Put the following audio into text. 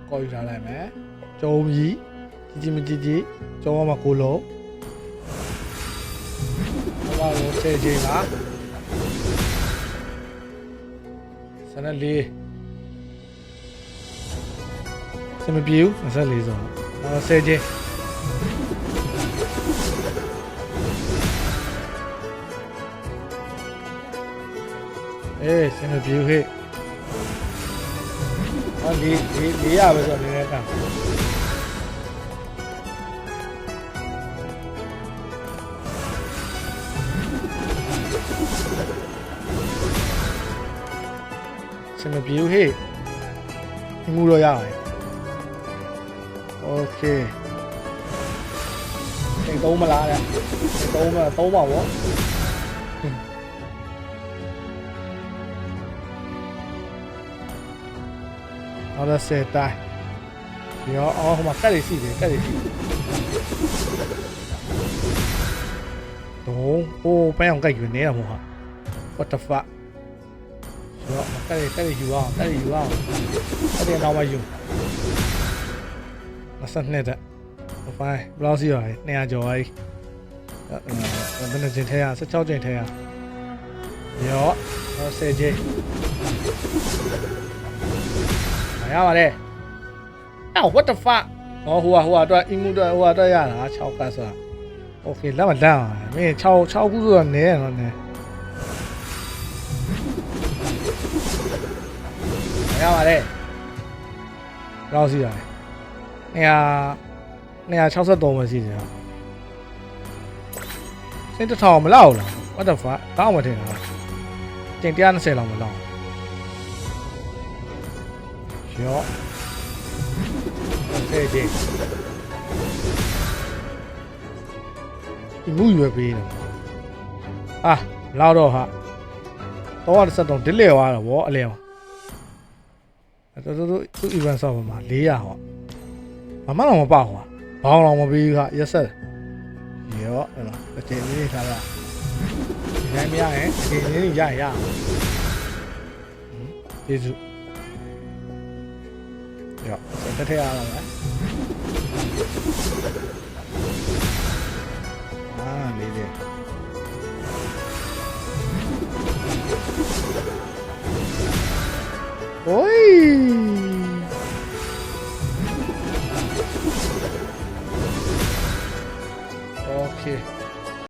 ကော်ယူထားလိုက်မယ်ကျုံကြီးကြီးမကြီးကျုံမှာကိုလုံးဘာလို့ဆယ်ကြီးပါစနလေးစမပြေဘူး24ဆိုတော့ဆယ်ကြီးစမပြေဘူးဟဲ့လေးရပဲဆိုတော့နည်းနည်းကစမပြေဘူးဟဲ့မှုတော့ရတယ်โอเคတိတ်သုံးမလားတဲ့သုံးပါဗောเอาละเสร็จได้เดี๋ยวเอามาใกล้เลยสิใกล้เลยสิโอ้แป้งใกล้อยู่เนี่ยผมฮะ what the fuck เดี๋ยวมาใกล้อยู่อ่ะใกล้เรามาอยู่มาสั่นเนี่ยไปรอสิหน่อยเนี่ยจอยเป็นจริงแท้สักเจ้าจริงแท้เดี๋ยวเอาเสร็จရပါလေအော် what the fuck ဟိုတော့အင်းမှုတော့တော့ရတာ6ကဆိုတာ okay လက်မတန်းမင်း6ခုဆိုတော့နည်းတော့နည်းရပါလေလောက်စီရတယ်263ပဲရှိတယ်စိတ်တစ်ထောင်မလောက်လား what the fuck ကောင်းမထင်တာကျင်120လောက်မလောက်ရောဆယ်ကြီးဒီမှုရွယ်ပေးတယ်လောက်တော့ဟာ373ဒစ်လေသွားတော့ဗောအလဲတော်သူ event server မှာ400ဟောဘာမှတော့မပေါ့ဟောဘောင်းတော့မပေးဘူးခရက်ဆက်ရောအဲ့မှာအချိန်လေးထားတာဒီတိုင်းမရရင်အချိန်လေးရကျေးဇူးရဆက်ထည့်ရအောင်လားလေးလေးโอ้ย